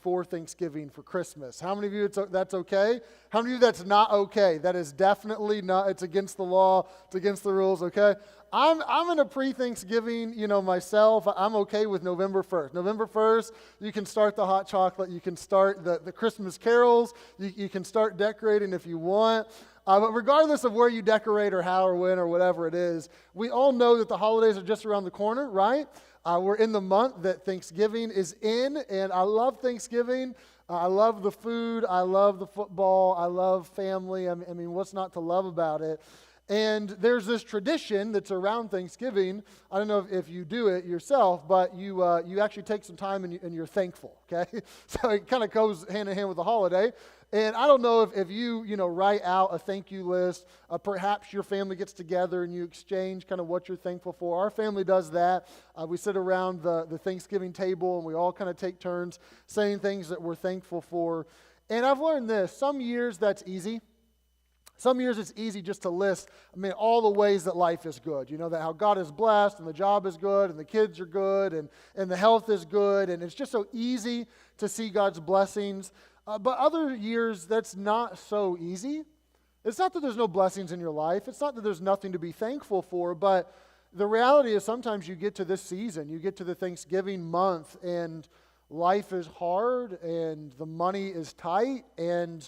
for Thanksgiving for Christmas. How many of you that's okay? How many of you that's not okay? That is definitely not, it's against the law, it's against the rules, okay? I'm in a pre-Thanksgiving, myself. I'm okay with November 1st. November 1st, you can start the hot chocolate, you can start the Christmas carols, you can start decorating if you want. But regardless of where you decorate or how or when or whatever it is, we all know that the holidays are just around the corner, right? We're in the month that Thanksgiving is in, and I love Thanksgiving. I love the food. I love the football. I love family. I mean, what's not to love about it? And there's this tradition that's around Thanksgiving. I don't know if you do it yourself, but you actually take some time and you're thankful, okay? So it kind of goes hand in hand with the holiday. And I don't know if you write out a thank you list. Perhaps your family gets together and you exchange kind of what you're thankful for. Our family does that. We sit around the Thanksgiving table and we all kind of take turns saying things that we're thankful for. And I've learned this. Some years that's easy. Some years it's easy just to list, all the ways that life is good. That how God is blessed and the job is good and the kids are good and the health is good. And it's just so easy to see God's blessings. But other years, that's not so easy. It's not that there's no blessings in your life. It's not that there's nothing to be thankful for. But the reality is sometimes you get to this season, you get to the Thanksgiving month, and life is hard, and the money is tight, and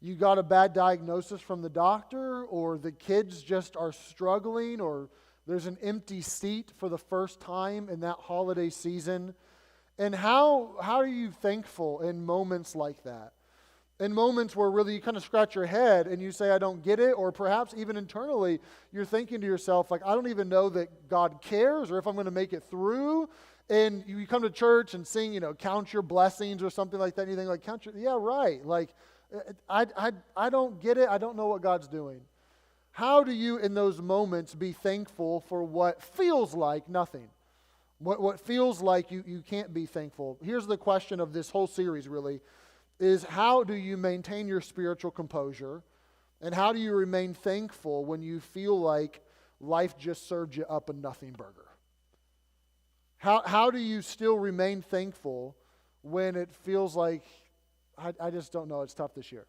you got a bad diagnosis from the doctor, or the kids just are struggling, or there's an empty seat for the first time in that holiday season. And how are you thankful in moments like that? In moments where really you kind of scratch your head and you say, I don't get it, or perhaps even internally, you're thinking to yourself, like, I don't even know that God cares or if I'm going to make it through. And you come to church and sing, count your blessings or something like that, and you think, like, yeah, right. Like, I don't get it. I don't know what God's doing. How do you, in those moments, be thankful for what feels like nothing? What feels like you can't be thankful? Here's the question of this whole series, really, is how do you maintain your spiritual composure, and how do you remain thankful when you feel like life just served you up a nothing burger? How do you still remain thankful when it feels like, I just don't know, it's tough this year?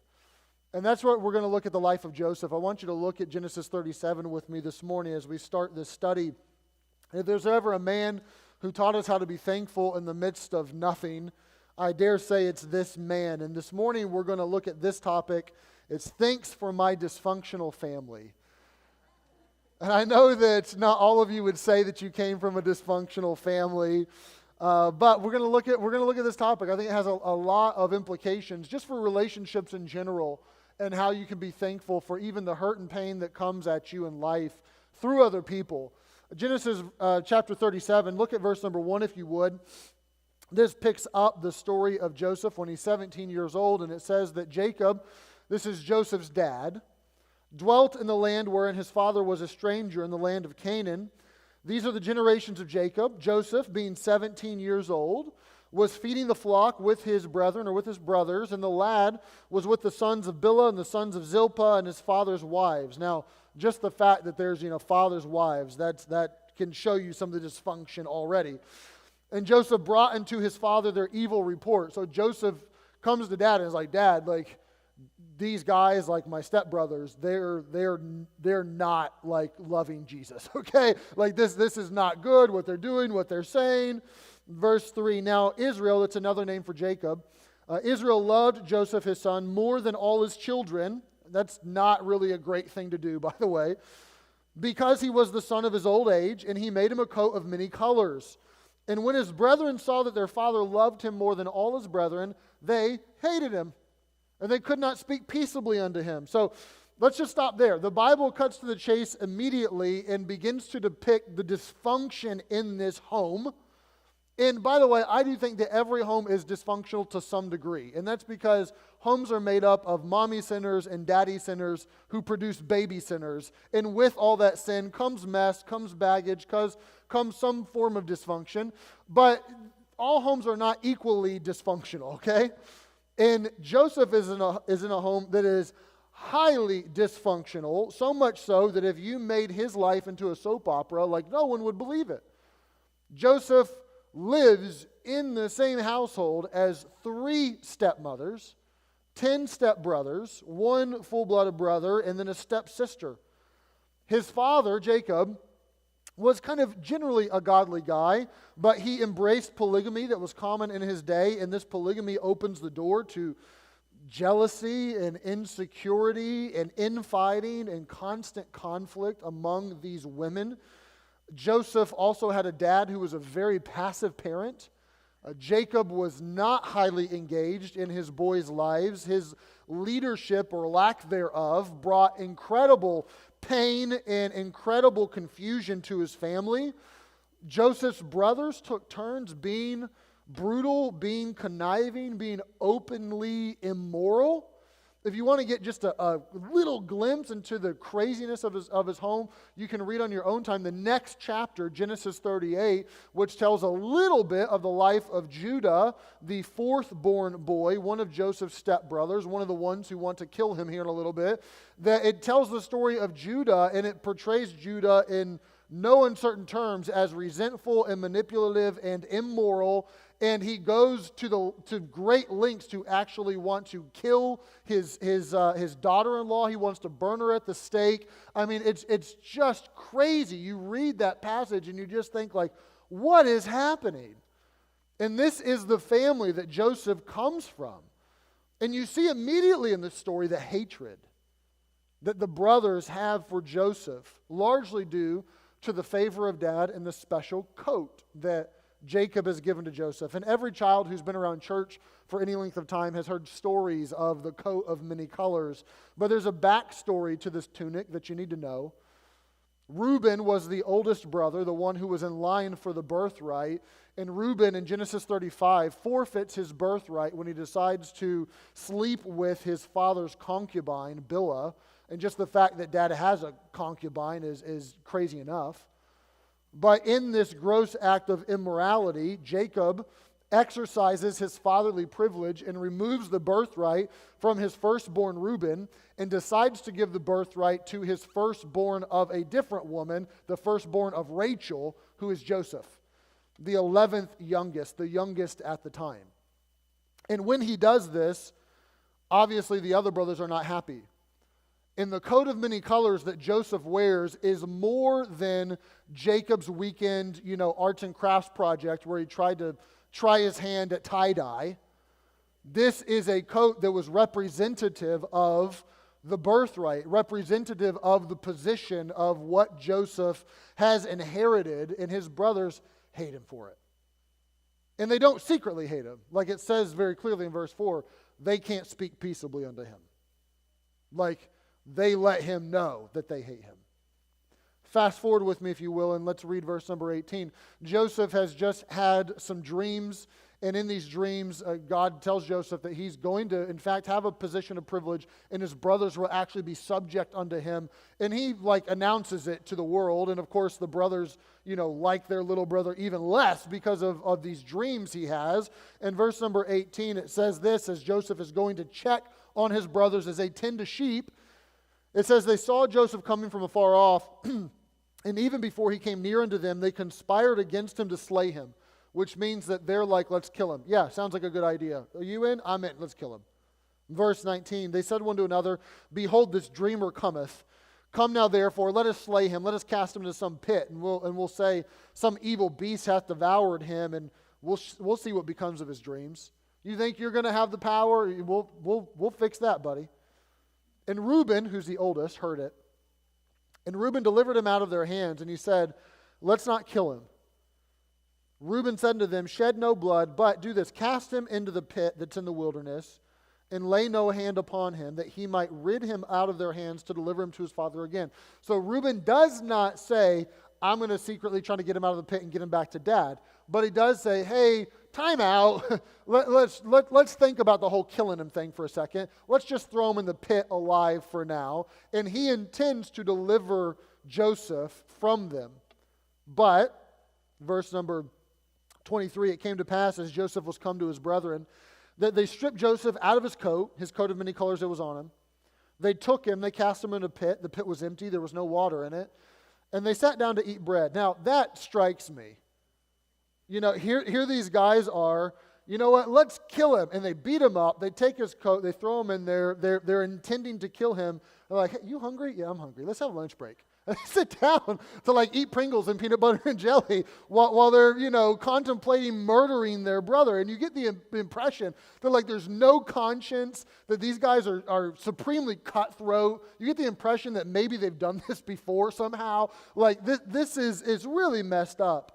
And that's what we're going to look at the life of Joseph. I want you to look at Genesis 37 with me this morning as we start this study. If there's ever a man who taught us how to be thankful in the midst of nothing, I dare say it's this man. And this morning we're going to look at this topic. It's thanks for my dysfunctional family. And I know that not all of you would say that you came from a dysfunctional family, but we're going to look at this topic. I think it has a lot of implications just for relationships in general, and how you can be thankful for even the hurt and pain that comes at you in life through other people. Genesis chapter 37, look at verse number 1 if you would. This picks up the story of Joseph when he's 17 years old, and it says that Jacob, this is Joseph's dad, dwelt in the land wherein his father was a stranger in the land of Canaan. These are the generations of Jacob. Joseph, being 17 years old, was feeding the flock with his brethren, or with his brothers, and the lad was with the sons of Bilhah and the sons of Zilpah and his father's wives. Now, just the fact that there's, father's wives, that can show you some of the dysfunction already. And Joseph brought unto his father their evil report. So Joseph comes to dad and is like, Dad, like, these guys, like my stepbrothers, they're not like loving Jesus, okay? Like this is not good, what they're doing, what they're saying. Verse 3, now Israel, that's another name for Jacob, Israel loved Joseph his son more than all his children. That's not really a great thing to do, by the way, because he was the son of his old age, and he made him a coat of many colors. And when his brethren saw that their father loved him more than all his brethren, they hated him, and they could not speak peaceably unto him. So let's just stop there. The Bible cuts to the chase immediately and begins to depict the dysfunction in this home. And by the way, I do think that every home is dysfunctional to some degree. And that's because homes are made up of mommy sinners and daddy sinners who produce baby sinners. And with all that sin comes mess, comes baggage, comes some form of dysfunction. But all homes are not equally dysfunctional, okay? And Joseph is in a home that is highly dysfunctional, so much so that if you made his life into a soap opera, like no one would believe it. Joseph lives in the same household as 3 stepmothers, 10 stepbrothers, 1 full-blooded brother, and then a stepsister. His father, Jacob, was kind of generally a godly guy, but he embraced polygamy that was common in his day, and this polygamy opens the door to jealousy and insecurity and infighting and constant conflict among these women. Joseph also had a dad who was a very passive parent. Jacob was not highly engaged in his boys' lives. His leadership, or lack thereof, brought incredible pain and incredible confusion to his family. Joseph's brothers took turns being brutal, being conniving, being openly immoral. If you want to get just a little glimpse into the craziness of his home, you can read on your own time the next chapter, Genesis 38, which tells a little bit of the life of Judah, the 4th-born boy, one of Joseph's stepbrothers, one of the ones who want to kill him here in a little bit. That it tells the story of Judah, and it portrays Judah in no uncertain terms as resentful and manipulative and immoral. And he goes to great lengths to actually want to kill his daughter-in-law. He wants to burn her at the stake. I mean, it's just crazy. You read that passage and you just think like, what is happening? And this is the family that Joseph comes from. And you see immediately in this story the hatred that the brothers have for Joseph, largely due to the favor of dad and the special coat that Jacob has given to Joseph. And every child who's been around church for any length of time has heard stories of the coat of many colors. But there's a backstory to this tunic that you need to know. Reuben was the oldest brother, the one who was in line for the birthright. And Reuben, in Genesis 35, forfeits his birthright when he decides to sleep with his father's concubine, Bilhah. And just the fact that dad has a concubine is crazy enough. But in this gross act of immorality, Jacob exercises his fatherly privilege and removes the birthright from his firstborn Reuben and decides to give the birthright to his firstborn of a different woman, the firstborn of Rachel, who is Joseph, the 11th youngest, the youngest at the time. And when he does this, obviously the other brothers are not happy. And the coat of many colors that Joseph wears is more than Jacob's weekend, arts and crafts project where he tried to try his hand at tie-dye. This is a coat that was representative of the birthright, representative of the position of what Joseph has inherited, and his brothers hate him for it. And they don't secretly hate him. Like it says very clearly in verse 4, they can't speak peaceably unto him. Like, they let him know that they hate him. Fast forward with me, if you will, and let's read verse number 18. Joseph has just had some dreams, and in these dreams, God tells Joseph that he's going to, in fact, have a position of privilege, and his brothers will actually be subject unto him. And he, announces it to the world, and of course, the brothers, like their little brother even less because of these dreams he has. In verse number 18, it says this, as Joseph is going to check on his brothers as they tend to sheep. It says, they saw Joseph coming from afar off, and even before he came near unto them, they conspired against him to slay him, which means that they're like, let's kill him. Yeah, sounds like a good idea. Are you in? I'm in. Let's kill him. Verse 19, they said one to another, behold, this dreamer cometh. Come now, therefore, let us slay him. Let us cast him into some pit, and we'll say, some evil beast hath devoured him, and we'll see what becomes of his dreams. You think you're going to have the power? We'll fix that, buddy. And Reuben, who's the oldest, heard it. And Reuben delivered him out of their hands, and he said, let's not kill him. Reuben said unto them, shed no blood, but do this, cast him into the pit that's in the wilderness, and lay no hand upon him, that he might rid him out of their hands to deliver him to his father again. So Reuben does not say, I'm going to secretly try to get him out of the pit and get him back to dad. But he does say, hey, time out. Let's think about the whole killing him thing for a second. Let's just throw him in the pit alive for now. And he intends to deliver Joseph from them. But, verse number 23, it came to pass as Joseph was come to his brethren, that they stripped Joseph out of his coat of many colors that was on him. They took him, they cast him in a pit. The pit was empty, there was no water in it. And they sat down to eat bread. Now, that strikes me. Here these guys are, you know what, let's kill him. And they beat him up. They take his coat. They throw him in there. They're intending to kill him. They're like, hey, you hungry? Yeah, I'm hungry. Let's have a lunch break. And they sit down to eat Pringles and peanut butter and jelly while they're, contemplating murdering their brother. And you get the impression that there's no conscience, that these guys are supremely cutthroat. You get the impression that maybe they've done this before somehow. This is really messed up.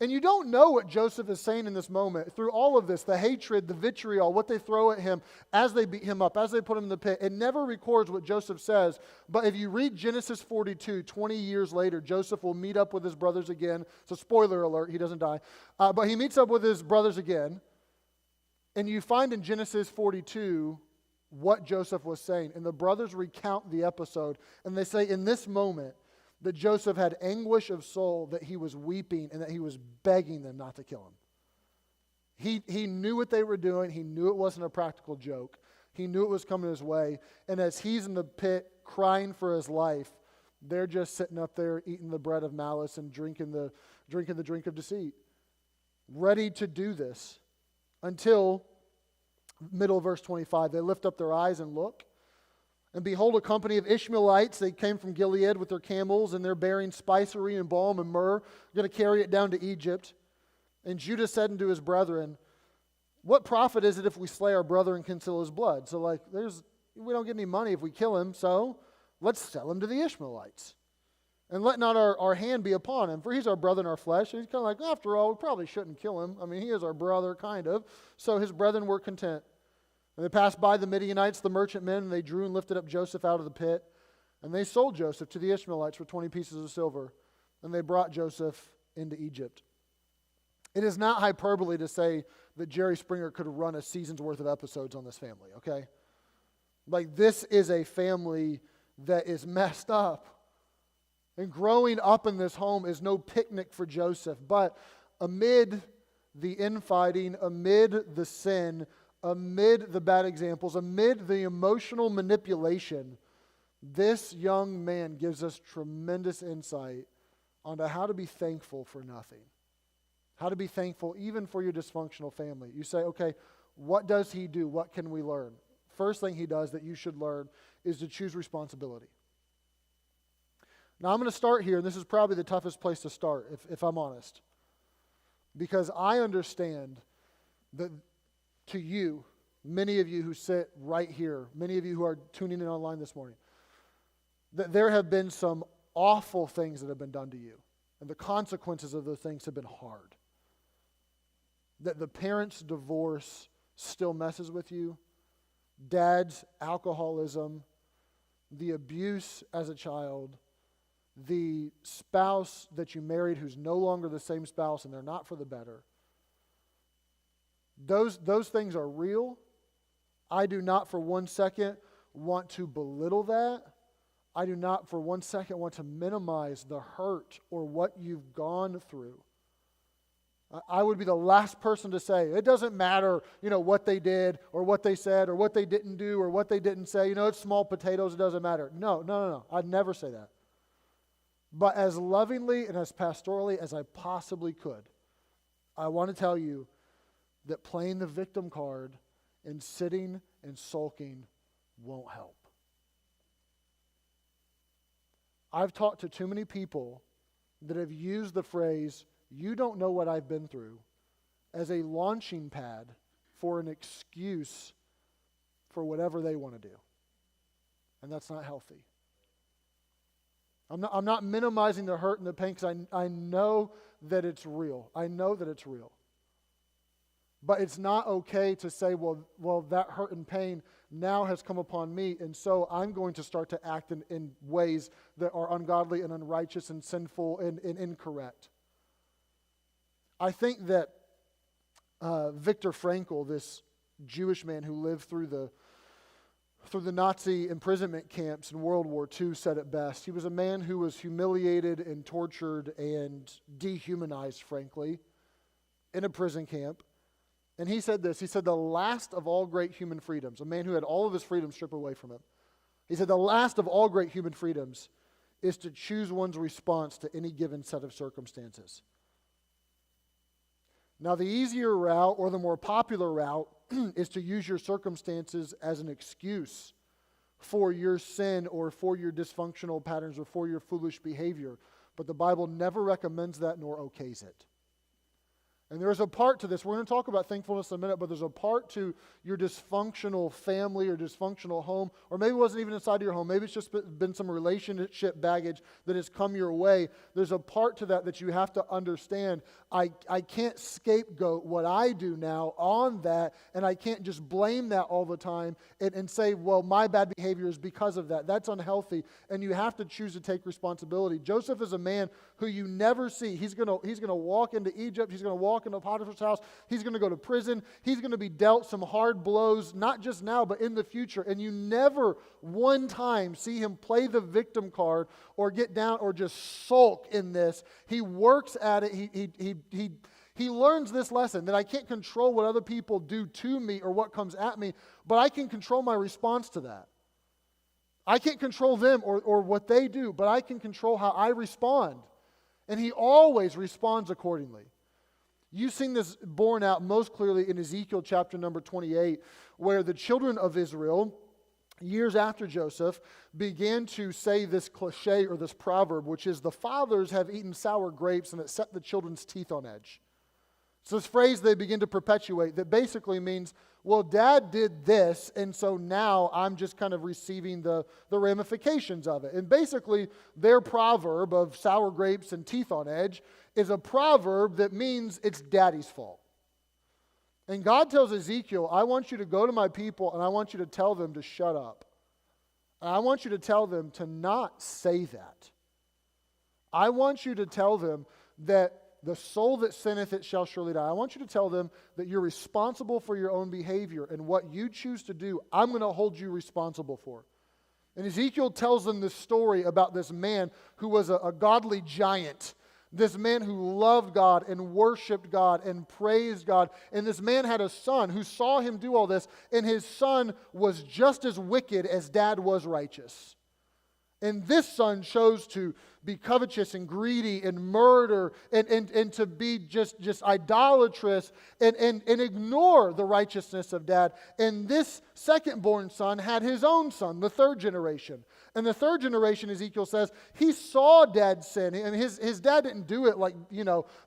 And you don't know what Joseph is saying in this moment. Through all of this, the hatred, the vitriol, what they throw at him as they beat him up, as they put him in the pit, it never records what Joseph says. But if you read Genesis 42, 20 years later, Joseph will meet up with his brothers again. So spoiler alert, he doesn't die. But he meets up with his brothers again. And you find in Genesis 42 what Joseph was saying. And the brothers recount the episode. And they say, in this moment, that Joseph had anguish of soul, that he was weeping and that he was begging them not to kill him. He knew what they were doing. He knew it wasn't a practical joke. He knew it was coming his way. And as he's in the pit crying for his life, they're just sitting up there eating the bread of malice and drinking the drink of deceit, ready to do this until middle of verse 25. They lift up their eyes and look. And behold, a company of Ishmaelites, they came from Gilead with their camels, and they're bearing spicery and balm and myrrh, going to carry it down to Egypt. And Judah said unto his brethren, what profit is it if we slay our brother and conceal his blood? So we don't get any money if we kill him, so let's sell him to the Ishmaelites. And let not our hand be upon him, for he's our brother in our flesh. And he's kind of after all, we probably shouldn't kill him. I mean, he is our brother, kind of. So his brethren were content. And they passed by the Midianites, the merchantmen, and they drew and lifted up Joseph out of the pit. And they sold Joseph to the Ishmaelites for 20 pieces of silver. And they brought Joseph into Egypt. It is not hyperbole to say that Jerry Springer could run a season's worth of episodes on this family, okay? This is a family that is messed up. And growing up in this home is no picnic for Joseph. But amid the infighting, amid the sin, amid the bad examples, amid the emotional manipulation, this young man gives us tremendous insight onto how to be thankful for nothing. How to be thankful even for your dysfunctional family. You say, okay, what does he do? What can we learn? First thing he does that you should learn is to choose responsibility. Now I'm going to start here, and this is probably the toughest place to start, if I'm honest. Because I understand that to you, many of you who sit right here, many of you who are tuning in online this morning, that there have been some awful things that have been done to you. And the consequences of those things have been hard. That the parents' divorce still messes with you. Dad's alcoholism, the abuse as a child, the spouse that you married who's no longer the same spouse and they're not for the better. Those things are real. I do not for one second want to belittle that. I do not for one second want to minimize the hurt or what you've gone through. I would be the last person to say, it doesn't matter, what they did or what they said or what they didn't do or what they didn't say. It's small potatoes, it doesn't matter. No. I'd never say that. But as lovingly and as pastorally as I possibly could, I want to tell you that playing the victim card and sitting and sulking won't help. I've talked to too many people that have used the phrase, you don't know what I've been through, as a launching pad for an excuse for whatever they want to do. And that's not healthy. I'm not minimizing the hurt and the pain because I know that it's real. I know that it's real. But it's not okay to say, well, that hurt and pain now has come upon me, and so I'm going to start to act in ways that are ungodly and unrighteous and sinful and incorrect. I think that Viktor Frankl, this Jewish man who lived through the Nazi imprisonment camps in World War II, said it best. He was a man who was humiliated and tortured and dehumanized, frankly, in a prison camp. And he said this, he said, the last of all great human freedoms, a man who had all of his freedom stripped away from him. He said, the last of all great human freedoms is to choose one's response to any given set of circumstances. Now, the easier route or the more popular route is to use your circumstances as an excuse for your sin or for your dysfunctional patterns or for your foolish behavior. But the Bible never recommends that nor okays it. And there's a part to this. We're going to talk about thankfulness in a minute, but there's a part to your dysfunctional family or dysfunctional home, or maybe it wasn't even inside of your home. Maybe it's just been some relationship baggage that has come your way. There's a part to that you have to understand. I can't scapegoat what I do now on that, and I can't just blame that all the time and say, well, my bad behavior is because of that. That's unhealthy, and you have to choose to take responsibility. Joseph is a man who you never see. He's going to walk into Egypt. He's going to walk into Potiphar's house. He's going to go to prison. He's going to be dealt some hard blows, not just now, but in the future. And you never one time see him play the victim card or get down or just sulk in this. He works at it. He learns this lesson that I can't control what other people do to me or what comes at me, but I can control my response to that. I can't control them or what they do, but I can control how I respond. And he always responds accordingly. You've seen this borne out most clearly in Ezekiel chapter number 28, where the children of Israel, years after Joseph, began to say this cliche or this proverb, which is, the fathers have eaten sour grapes and it set the children's teeth on edge. So this phrase they begin to perpetuate that basically means, well, Dad did this, and so now I'm just kind of receiving the ramifications of it. And basically, their proverb of sour grapes and teeth on edge is a proverb that means it's Daddy's fault. And God tells Ezekiel, I want you to go to my people, and I want you to tell them to shut up. And I want you to tell them to not say that. I want you to tell them that the soul that sinneth, it shall surely die. I want you to tell them that you're responsible for your own behavior, and what you choose to do, I'm going to hold you responsible for. And Ezekiel tells them this story about this man who was a godly giant, this man who loved God and worshiped God and praised God. And this man had a son who saw him do all this, and his son was just as wicked as Dad was righteous. And this son chose to be covetous and greedy and murder and to be just idolatrous and ignore the righteousness of Dad. And this second-born son had his own son, the third generation. And the third generation, Ezekiel says, he saw Dad sin. And his dad didn't do it like,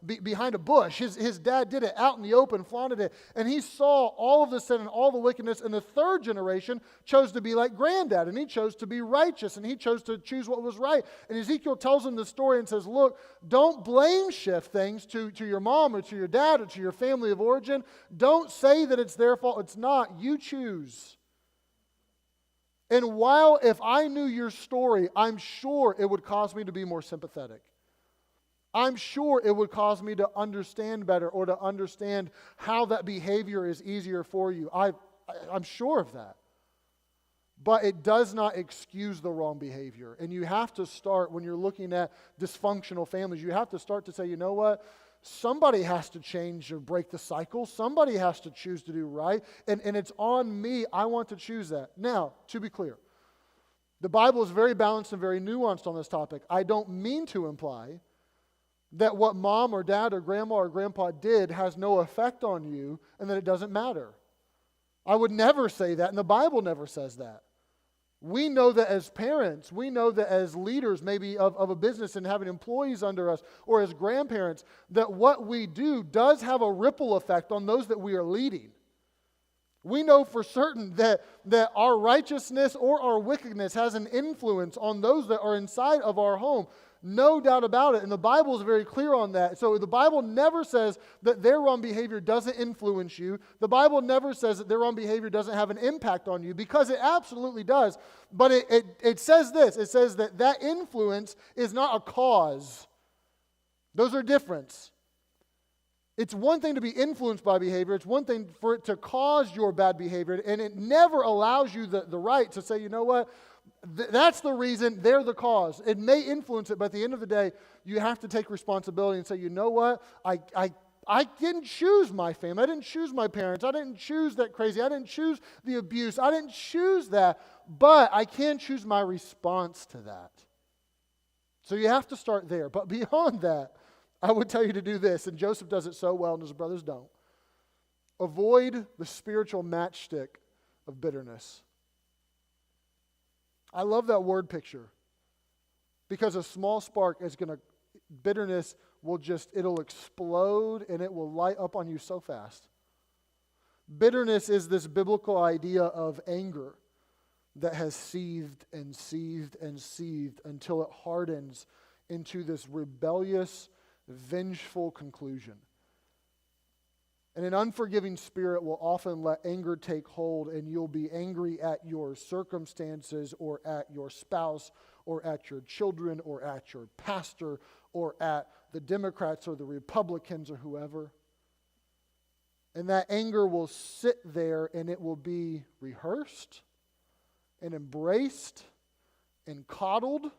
behind a bush. His dad did it out in the open, flaunted it. And he saw all of the sin and all the wickedness. And the third generation chose to be like Granddad. And he chose to be righteous. And he chose to choose what was right. And Ezekiel tells him the story and says, look, don't blame shift things to your mom or to your dad or to your family of origin. Don't say that it's their fault. It's not. You choose. And while if I knew your story, I'm sure it would cause me to be more sympathetic. I'm sure it would cause me to understand better or to understand how that behavior is easier for you. I'm sure of that. But it does not excuse the wrong behavior. And you have to start, when you're looking at dysfunctional families, you have to start to say, you know what? Somebody has to change or break the cycle. Somebody has to choose to do right. And it's on me. I want to choose that. Now, to be clear, the Bible is very balanced and very nuanced on this topic. I don't mean to imply that what mom or dad or grandma or grandpa did has no effect on you and that it doesn't matter. I would never say that, and the Bible never says that. We know that as parents, we know that as leaders maybe of a business and having employees under us, or as grandparents, that what we do does have a ripple effect on those that we are leading. We know for certain that our righteousness or our wickedness has an influence on those that are inside of our home. No doubt about it. And the Bible is very clear on that. So the Bible never says that their wrong behavior doesn't influence you. The Bible never says that their wrong behavior doesn't have an impact on you, because it absolutely does. But it says this. It says that influence is not a cause. Those are different. It's one thing to be influenced by behavior. It's one thing for it to cause your bad behavior. And it never allows you the right to say, you know what? That's the reason, they're the cause. It may influence it, but at the end of the day, you have to take responsibility and say, you know what? I didn't choose my family. I didn't choose my parents. I didn't choose that crazy. I didn't choose the abuse. I didn't choose that, but I can choose my response to that. So you have to start there. But beyond that, I would tell you to do this, and Joseph does it so well and his brothers don't. Avoid the spiritual matchstick of bitterness. I love that word picture because a small spark is bitterness it'll explode and it will light up on you so fast. Bitterness is this biblical idea of anger that has seethed and seethed and seethed until it hardens into this rebellious, vengeful conclusion. And an unforgiving spirit will often let anger take hold, and you'll be angry at your circumstances or at your spouse or at your children or at your pastor or at the Democrats or the Republicans or whoever. And that anger will sit there and it will be rehearsed and embraced and coddled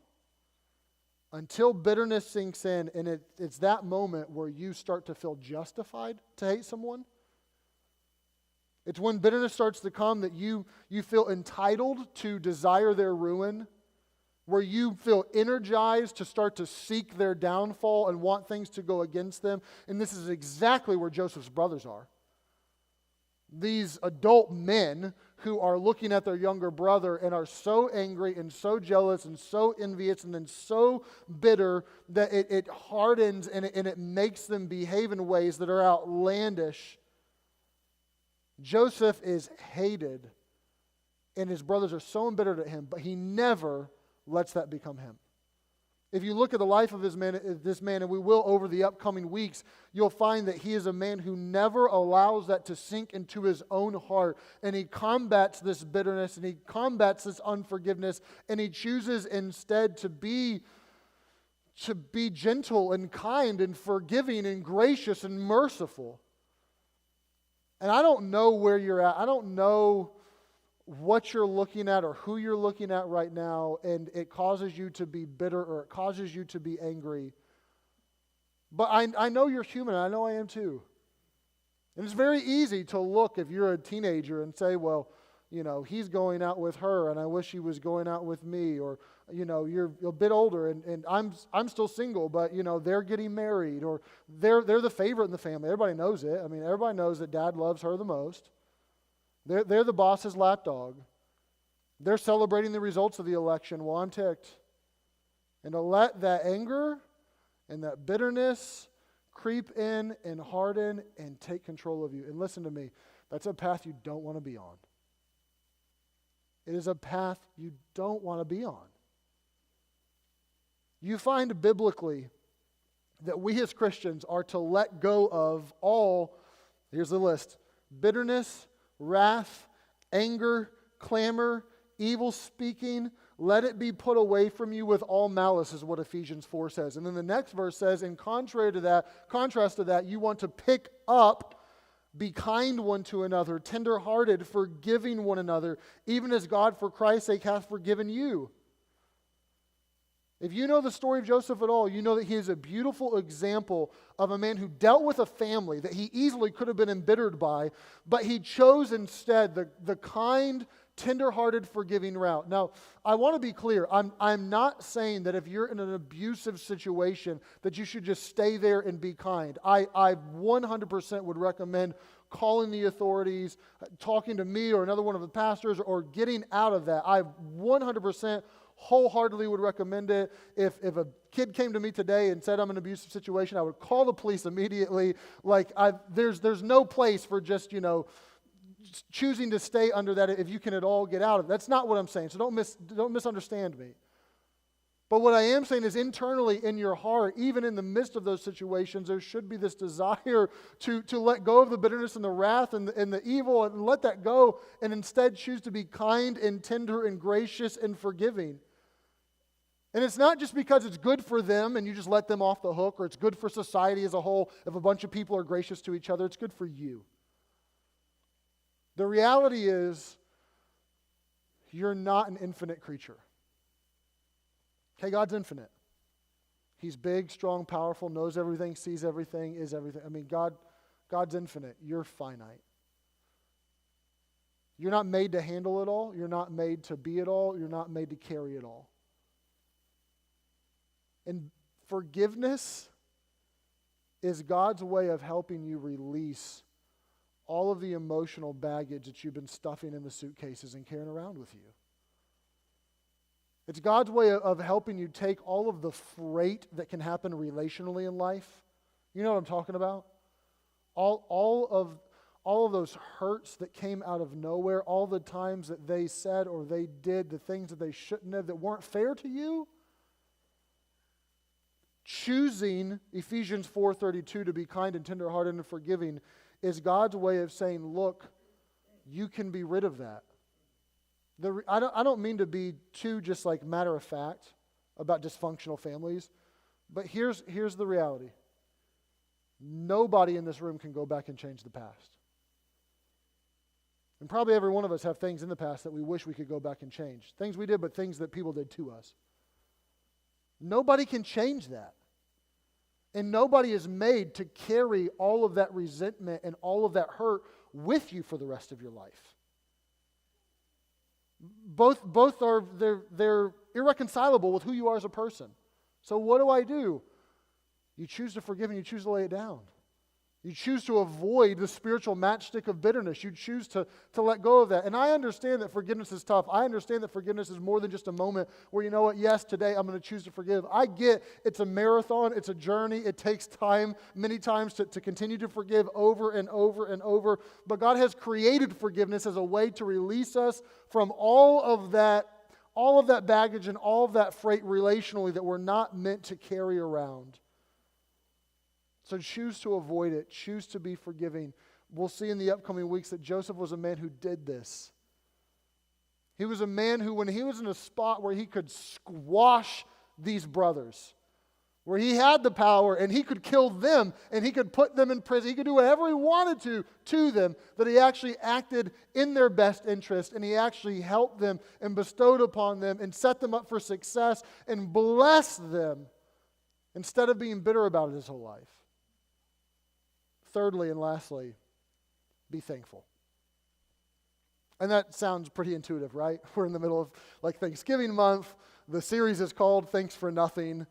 until bitterness sinks in, and it's that moment where you start to feel justified to hate someone. It's when bitterness starts to come that you feel entitled to desire their ruin, where you feel energized to start to seek their downfall and want things to go against them. And this is exactly where Joseph's brothers are. These adult men who are looking at their younger brother and are so angry and so jealous and so envious and then so bitter that it hardens and it makes them behave in ways that are outlandish. Joseph is hated and his brothers are so embittered at him, but he never lets that become him. If you look at the life of this man, and we will over the upcoming weeks, you'll find that he is a man who never allows that to sink into his own heart. And he combats this bitterness, and he combats this unforgiveness, and he chooses instead to be gentle and kind and forgiving and gracious and merciful. And I don't know where you're at. I don't know what you're looking at or who you're looking at right now, and it causes you to be bitter or it causes you to be angry. But I know you're human, and I know I am too. And it's very easy to look if you're a teenager and say, well, he's going out with her, and I wish he was going out with me. Or, you're a bit older, and I'm still single, but, they're getting married, or they're the favorite in the family. Everybody knows it. I mean, everybody knows that dad loves her the most. They're the boss's lapdog. They're celebrating the results of the election while I'm ticked. And to let that anger and that bitterness creep in and harden and take control of you. And listen to me, that's a path you don't want to be on. It is a path you don't want to be on. You find biblically that we as Christians are to let go of all, here's the list, bitterness, wrath, anger, clamor, evil speaking, let it be put away from you with all malice, is what Ephesians 4 says. And then the next verse says, in contrast to that, you want to pick up, be kind one to another, tender-hearted, forgiving one another, even as God for Christ's sake hath forgiven you. If you know the story of Joseph at all, you know that he is a beautiful example of a man who dealt with a family that he easily could have been embittered by, but he chose instead the kind, tender-hearted, forgiving route. Now, I want to be clear. I'm not saying that if you're in an abusive situation that you should just stay there and be kind. I 100% would recommend calling the authorities, talking to me or another one of the pastors, or getting out of that. I 100% wholeheartedly would recommend it. If a kid came to me today and said I'm in an abusive situation, I would call the police immediately. There's no place for just, choosing to stay under that if you can at all get out of it. That's not what I'm saying, so don't misunderstand me. But what I am saying is internally in your heart, even in the midst of those situations, there should be this desire to let go of the bitterness and the wrath and the evil and let that go and instead choose to be kind and tender and gracious and forgiving. And it's not just because it's good for them and you just let them off the hook, or it's good for society as a whole if a bunch of people are gracious to each other. It's good for you. The reality is you're not an infinite creature. Okay, God's infinite. He's big, strong, powerful, knows everything, sees everything, is everything. I mean, God's infinite. You're finite. You're not made to handle it all. You're not made to be it all. You're not made to carry it all. And forgiveness is God's way of helping you release all of the emotional baggage that you've been stuffing in the suitcases and carrying around with you. It's God's way of helping you take all of the freight that can happen relationally in life. You know what I'm talking about? All of those hurts that came out of nowhere, all the times that they said or they did the things that they shouldn't have that weren't fair to you. Choosing Ephesians 4:32 to be kind and tenderhearted and forgiving is God's way of saying, look, you can be rid of that. I don't mean to be too just like matter of fact about dysfunctional families, but here's the reality. Nobody in this room can go back and change the past. And probably every one of us have things in the past that we wish we could go back and change. Things we did, but things that people did to us. Nobody can change that. And nobody is made to carry all of that resentment and all of that hurt with you for the rest of your life. Both are they're irreconcilable with who you are as a person. So what do? You choose to forgive and you choose to lay it down. You choose to avoid the spiritual matchstick of bitterness. You choose to let go of that. And I understand that forgiveness is tough. I understand that forgiveness is more than just a moment where, you know what, yes, today I'm going to choose to forgive. I get it's a marathon. It's a journey. It takes time, many times, to continue to forgive over and over and over. But God has created forgiveness as a way to release us from all of that baggage and all of that freight relationally that we're not meant to carry around. So choose to avoid it. Choose to be forgiving. We'll see in the upcoming weeks that Joseph was a man who did this. He was a man who, when he was in a spot where he could squash these brothers, where he had the power and he could kill them and he could put them in prison, he could do whatever he wanted to them, that he actually acted in their best interest and he actually helped them and bestowed upon them and set them up for success and blessed them instead of being bitter about it his whole life. Thirdly and lastly, be thankful. And that sounds pretty intuitive, right? We're in the middle of like Thanksgiving month. The series is called Thanks for Nothing.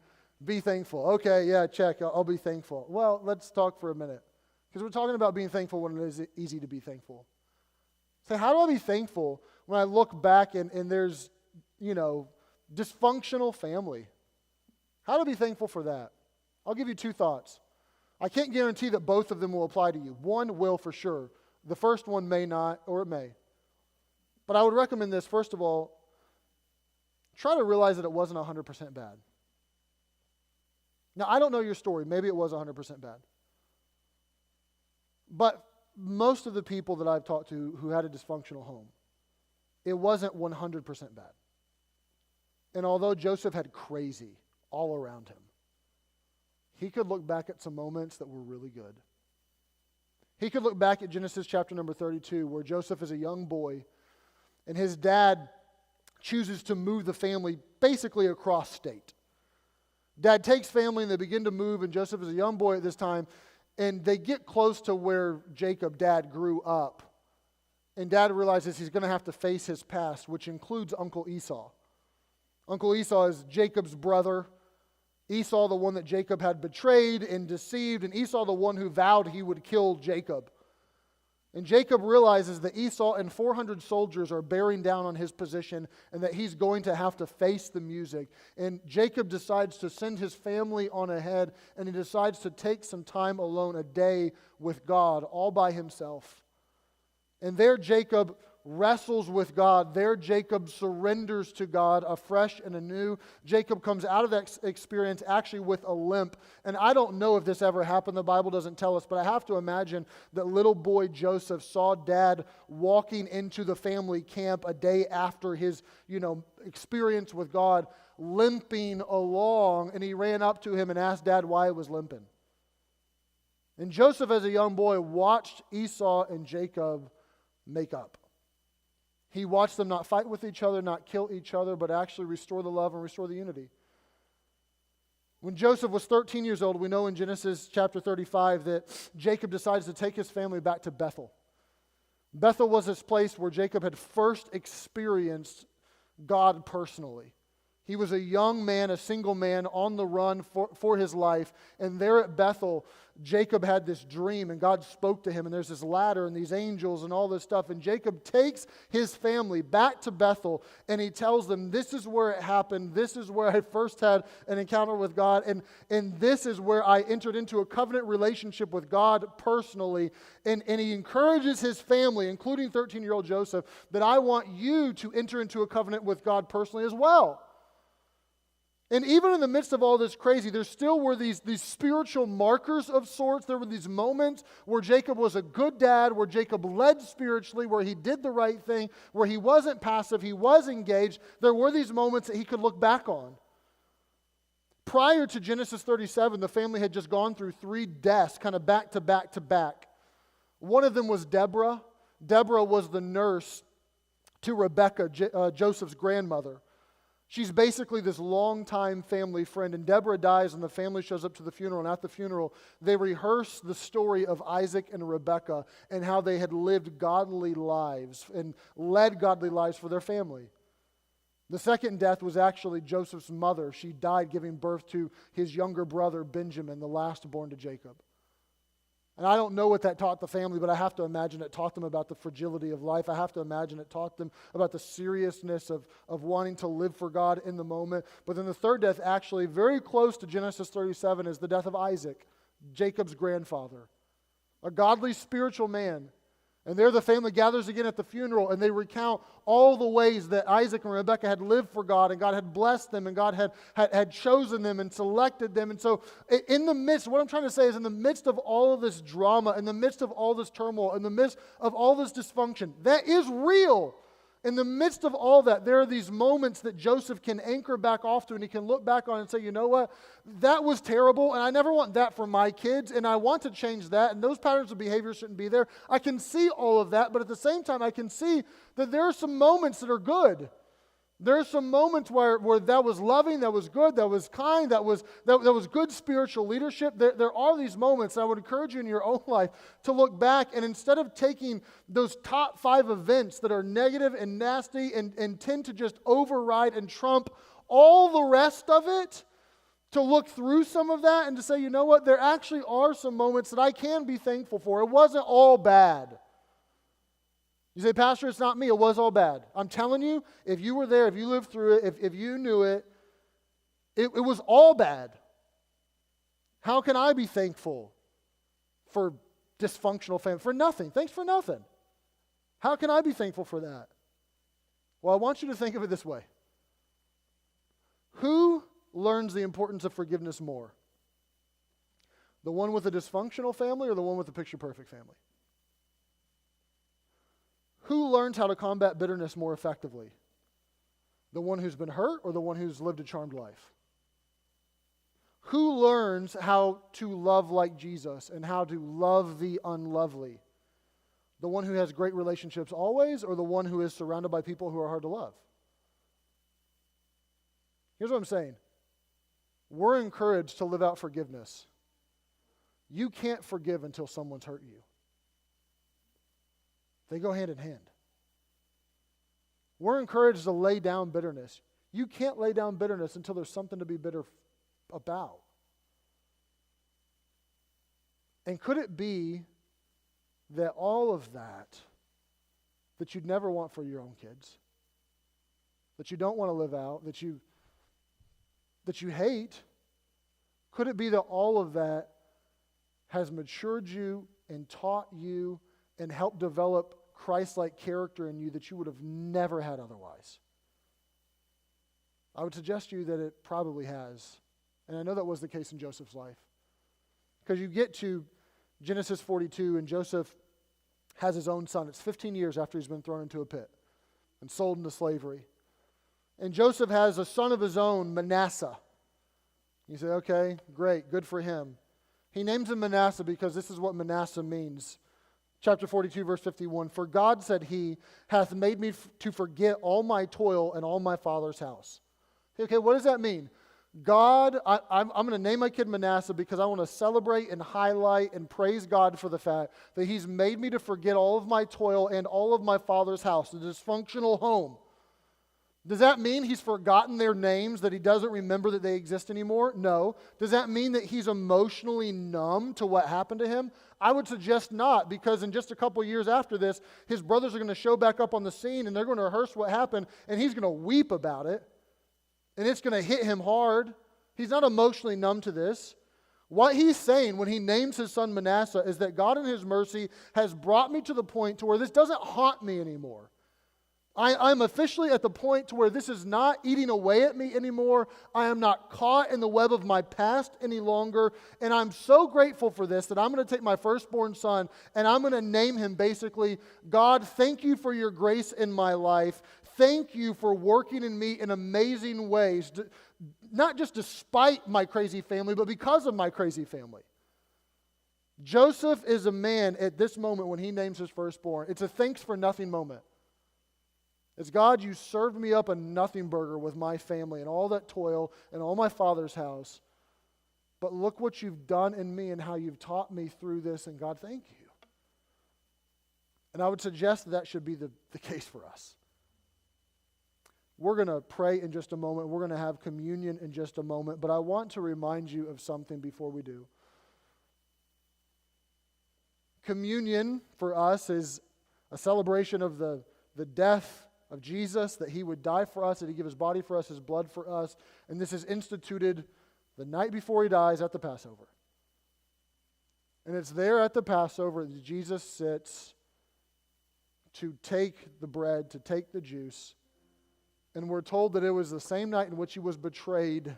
Be thankful. Okay, yeah, check. I'll be thankful. Well, let's talk for a minute. Because we're talking about being thankful when it is easy to be thankful. So how do I be thankful when I look back and there's, dysfunctional family? How to be thankful for that? I'll give you two thoughts. I can't guarantee that both of them will apply to you. One will for sure. The first one may not, or it may. But I would recommend this. First of all, try to realize that it wasn't 100% bad. Now, I don't know your story. Maybe it was 100% bad. But most of the people that I've talked to who had a dysfunctional home, it wasn't 100% bad. And although Joseph had crazy all around him, he could look back at some moments that were really good. He could look back at Genesis chapter number 32, where Joseph is a young boy, and his dad chooses to move the family basically across state. Dad takes family, and they begin to move, and Joseph is a young boy at this time, and they get close to where Jacob, dad, grew up. And dad realizes he's going to have to face his past, which includes Uncle Esau. Uncle Esau is Jacob's brother. Esau, the one that Jacob had betrayed and deceived, and Esau, the one who vowed he would kill Jacob. And Jacob realizes that Esau and 400 soldiers are bearing down on his position and that he's going to have to face the music. And Jacob decides to send his family on ahead, and he decides to take some time alone, a day with God, all by himself. And there Jacob wrestles with God. There Jacob surrenders to God afresh and anew. Jacob comes out of that experience actually with a limp. And I don't know if this ever happened. The Bible doesn't tell us. But I have to imagine that little boy Joseph saw dad walking into the family camp a day after his, experience with God, limping along. And he ran up to him and asked dad why he was limping. And Joseph, as a young boy, watched Esau and Jacob make up. He watched them not fight with each other, not kill each other, but actually restore the love and restore the unity. When Joseph was 13 years old, we know in Genesis chapter 35 that Jacob decides to take his family back to Bethel. Bethel was this place where Jacob had first experienced God personally. He was a young man, a single man on the run for his life. And there at Bethel, Jacob had this dream, and God spoke to him, and there's this ladder and these angels and all this stuff. And Jacob takes his family back to Bethel, and he tells them, this is where it happened. This is where I first had an encounter with God, and this is where I entered into a covenant relationship with God personally. And he encourages his family, including 13-year-old Joseph, that I want you to enter into a covenant with God personally as well. And even in the midst of all this crazy, there still were these spiritual markers of sorts. There were these moments where Jacob was a good dad, where Jacob led spiritually, where he did the right thing, where he wasn't passive, he was engaged. There were these moments that he could look back on. Prior to Genesis 37, the family had just gone through 3 deaths, kind of back to back to back. One of them was Deborah. Deborah was the nurse to Rebekah, Joseph's grandmother. She's basically this longtime family friend, and Deborah dies, and the family shows up to the funeral, and at the funeral, they rehearse the story of Isaac and Rebekah and how they had lived godly lives and led godly lives for their family. The second death was actually Joseph's mother. She died giving birth to his younger brother, Benjamin, the last born to Jacob. And I don't know what that taught the family, but I have to imagine it taught them about the fragility of life. I have to imagine it taught them about the seriousness of wanting to live for God in the moment. But then the third death, actually very close to Genesis 37, is the death of Isaac, Jacob's grandfather, a godly spiritual man. And there the family gathers again at the funeral, and they recount all the ways that Isaac and Rebekah had lived for God, and God had blessed them, and God had chosen them and selected them. And so in the midst, what I'm trying to say is in the midst of all of this drama, in the midst of all this turmoil, in the midst of all this dysfunction, that is real. In the midst of all that, there are these moments that Joseph can anchor back off to, and he can look back on and say, you know what, that was terrible, and I never want that for my kids, and I want to change that, and those patterns of behavior shouldn't be there. I can see all of that, but at the same time, I can see that there are some moments that are good. There are some moments where that was loving, that was good, that was kind, that was good spiritual leadership. There are these moments, and I would encourage you in your own life to look back, and instead of taking those top 5 events that are negative and nasty and tend to just override and trump all the rest of it, to look through some of that and to say, you know what, there actually are some moments that I can be thankful for. It wasn't all bad. You say, Pastor, it's not me. It was all bad. I'm telling you, if you were there, if you lived through it, if you knew it, it was all bad. How can I be thankful for dysfunctional family? For nothing. Thanks for nothing. How can I be thankful for that? Well, I want you to think of it this way. Who learns the importance of forgiveness more? The one with a dysfunctional family or the one with a picture-perfect family? Who learns how to combat bitterness more effectively? The one who's been hurt or the one who's lived a charmed life? Who learns how to love like Jesus and how to love the unlovely? The one who has great relationships always or the one who is surrounded by people who are hard to love? Here's what I'm saying. We're encouraged to live out forgiveness. You can't forgive until someone's hurt you. They go hand in hand. We're encouraged to lay down bitterness. You can't lay down bitterness until there's something to be bitter about. And could it be that all of that you'd never want for your own kids, that you don't want to live out, that you hate, could it be that all of that has matured you and taught you and helped develop Christ-like character in you that you would have never had otherwise? I would suggest to you that it probably has. And I know that was the case in Joseph's life. Because you get to Genesis 42, and Joseph has his own son. It's 15 years after he's been thrown into a pit and sold into slavery. And Joseph has a son of his own, Manasseh. You say, okay, great, good for him. He names him Manasseh because this is what Manasseh means. Chapter 42, verse 51, "For God, said he, hath made me to forget all my toil and all my father's house." Okay, what does that mean? God, I'm going to name my kid Manasseh because I want to celebrate and highlight and praise God for the fact that he's made me to forget all of my toil and all of my father's house, the dysfunctional home. Does that mean he's forgotten their names, that he doesn't remember that they exist anymore? No. Does that mean that he's emotionally numb to what happened to him? I would suggest not, because in just a couple years after this, his brothers are going to show back up on the scene and they're going to rehearse what happened, and he's going to weep about it, and it's going to hit him hard. He's not emotionally numb to this. What he's saying when he names his son Manasseh is that God in his mercy has brought me to the point to where this doesn't haunt me anymore. I'm officially at the point to where this is not eating away at me anymore. I am not caught in the web of my past any longer. And I'm so grateful for this that I'm going to take my firstborn son and I'm going to name him basically, God, thank you for your grace in my life. Thank you for working in me in amazing ways, not just despite my crazy family, but because of my crazy family. Joseph is a man at this moment when he names his firstborn. It's a thanks for nothing moment. It's, God, you served me up a nothing burger with my family and all that toil and all my father's house. But look what you've done in me and how you've taught me through this. And God, thank you. And I would suggest that should be the case for us. We're going to pray in just a moment. We're going to have communion in just a moment. But I want to remind you of something before we do. Communion for us is a celebration of the death of Jesus, that he would die for us, that he give his body for us, his blood for us. And this is instituted the night before he dies at the Passover. And it's there at the Passover that Jesus sits to take the bread, to take the juice. And we're told that it was the same night in which he was betrayed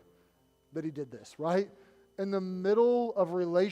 that he did this, right? In the middle of relational